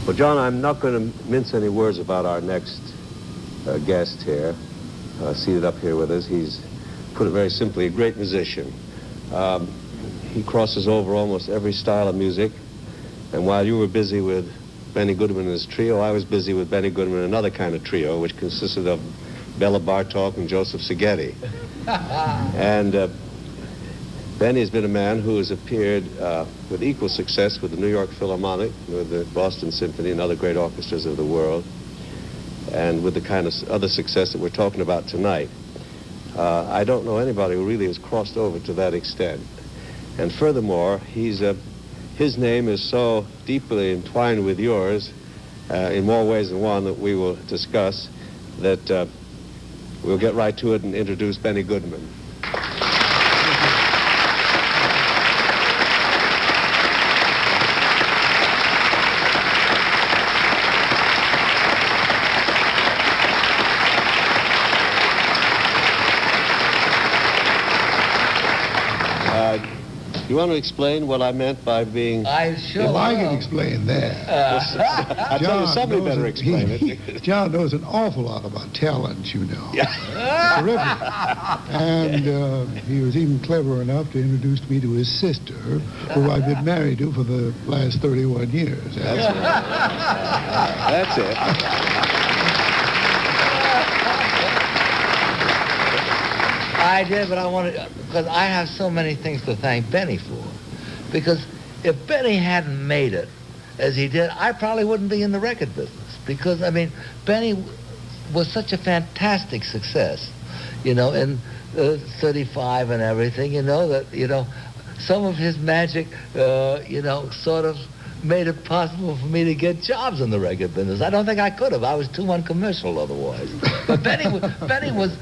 Well, John, I'm not going to mince any words about our next guest here, seated up here with us. He's, put it very simply, a great musician. He crosses over almost every style of music. And while you were busy with Benny Goodman and his trio, I was busy with Benny Goodman and another kind of trio, which consisted of Bela Bartok and Joseph Szigeti. And Benny has been a man who has appeared with equal success with the New York Philharmonic, with the Boston Symphony and other great orchestras of the world, and with the kind of other success that we're talking about tonight. I don't know anybody who really has crossed over to that extent. And furthermore, his name is so deeply entwined with yours in more ways than one that we will discuss, that we'll get right to it and introduce Benny Goodman. You want to explain what I meant by being... I sure Well, I can explain that. I tell you, somebody better explain it. John knows an awful lot about talent, you know. Yeah. Terrific. And he was even clever enough to introduce me to his sister, who I've been married to for the last 31 years. That's right. That's it. I did, but I wanted, because I have so many things to thank Benny for. Because if Benny hadn't made it as he did, I probably wouldn't be in the record business. Because, I mean, Benny was such a fantastic success, you know, in 35 and everything, you know, that, you know, some of his magic, you know, sort of made it possible for me to get jobs in the record business. I don't think I could have. I was too uncommercial otherwise. But Benny was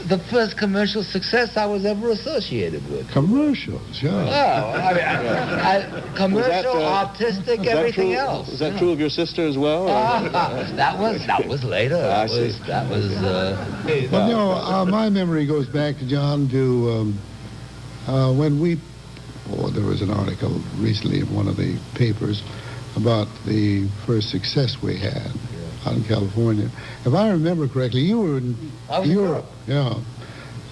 the first commercial success I was ever associated with. Commercials, yeah. Oh, I mean, commercial, artistic, everything else. Is that true of your sister as well? That was later. That was. Well, no, my memory goes back, John, to when we. Oh, there was an article recently in one of the papers about the first success we had out in California. If I remember correctly, you were in Europe. Yeah.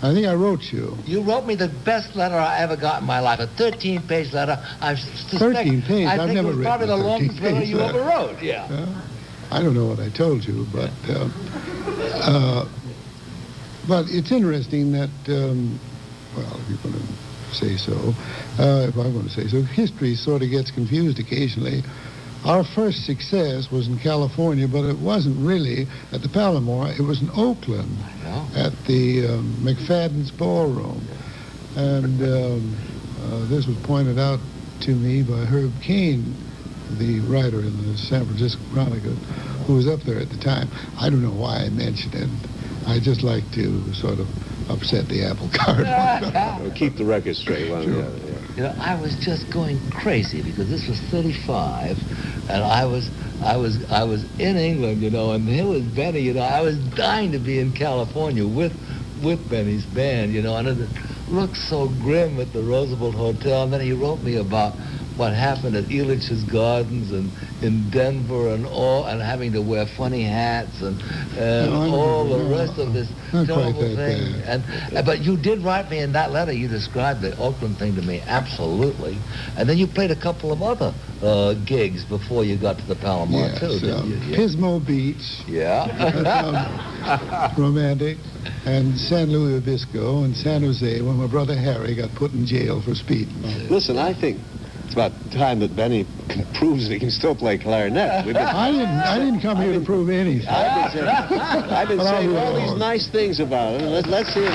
I think I wrote you. You wrote me the best letter I ever got in my life, a 13-page letter. 13 pages? I I've think never it was probably the longest letter you ever wrote, yeah. I don't know what I told you, but it's interesting that, well, if you're going to say so, if I'm going to say so, history sort of gets confused occasionally. Our first success was in California, but it wasn't really at the Palomar. It was in Oakland at the McFadden's Ballroom. And this was pointed out to me by Herb Cain, the writer in the San Francisco Chronicle, who was up there at the time. I don't know why I mentioned it. I just like to sort of upset the apple cart. Keep the record straight. Sure. You know, I was just going crazy because this was 35, and I was in England, you know, and here was Benny, you know. I was dying to be in California with Benny's band, you know, and it looked so grim at the Roosevelt Hotel. And then he wrote me about what happened at Elitch's Gardens and in Denver and having to wear funny hats and all the rest of this terrible thing. But you did write me in that letter. You described the Oakland thing to me absolutely, and then you played a couple of other gigs before you got to the Palomar too, didn't you? Yeah. Pismo Beach. Yeah. Romantic. And San Luis Obisco and San Jose, when my brother Harry got put in jail for speeding. Listen, I think it's about time that Benny proves that he can still play clarinet. I didn't come here to prove anything. I've been saying all these nice things about him. Let's see it.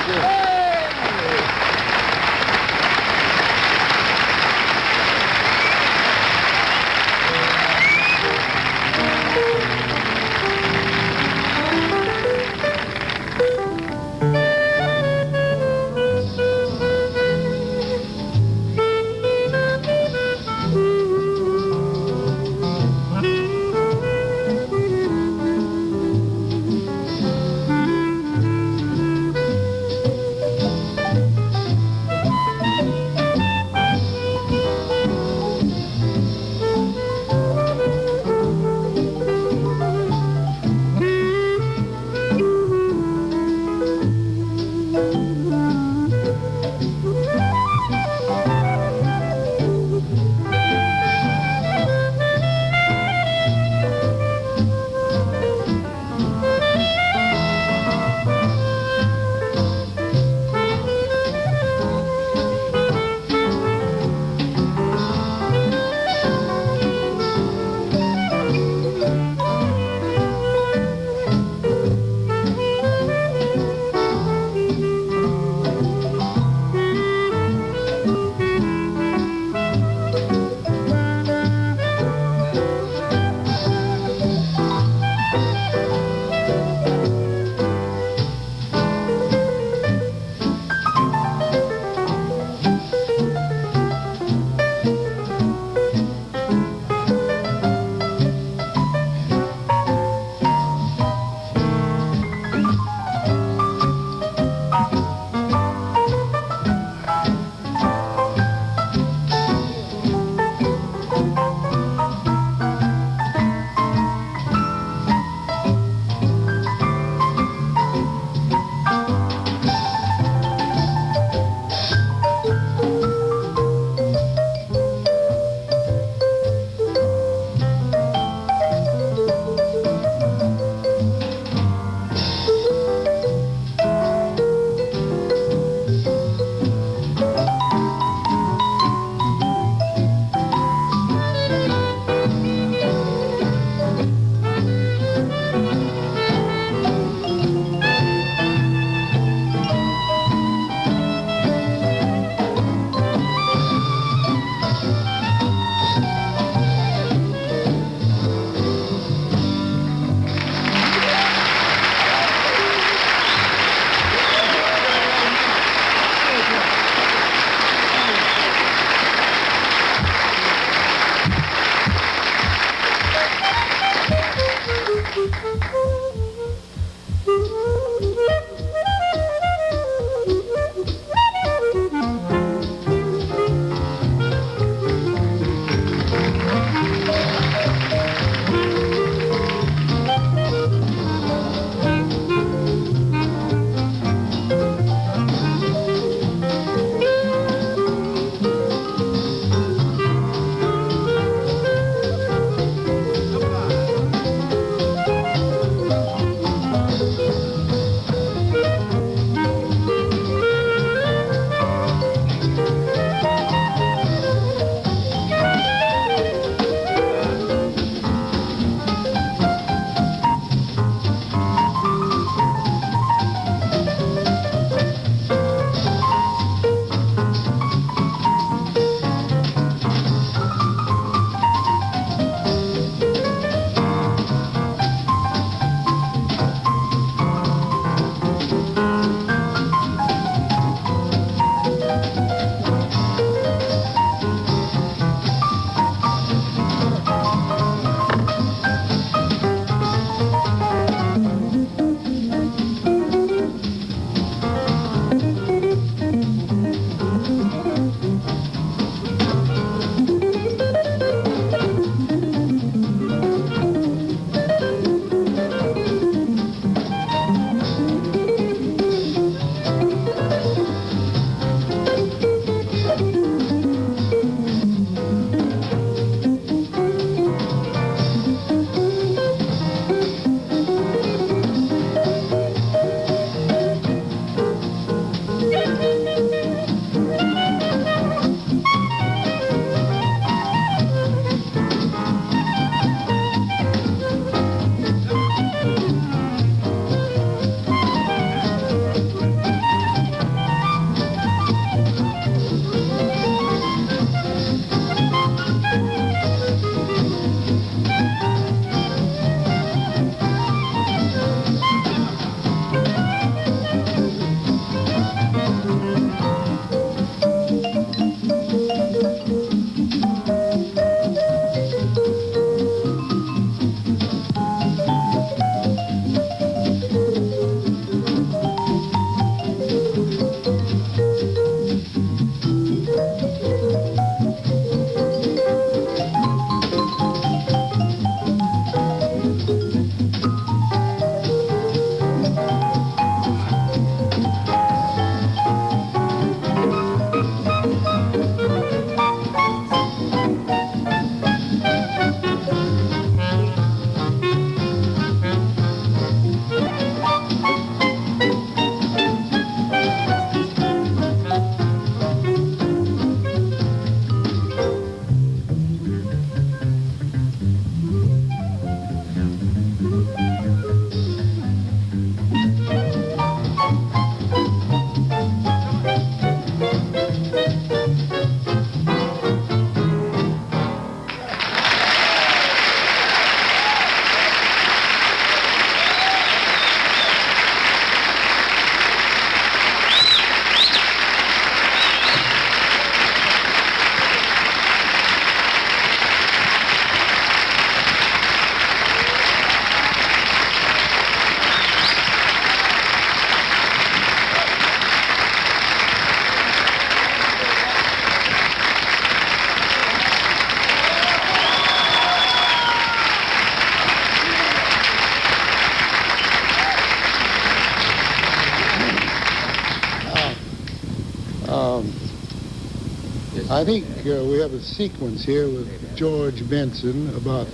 I think we have a sequence here with George Benson about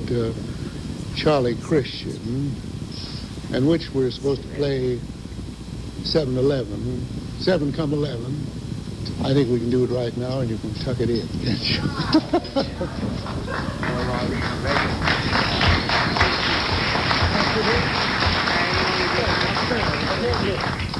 Charlie Christian, and which we're supposed to play 7/11, 7 come 11. I think we can do it right now, and you can tuck it in. Can't you?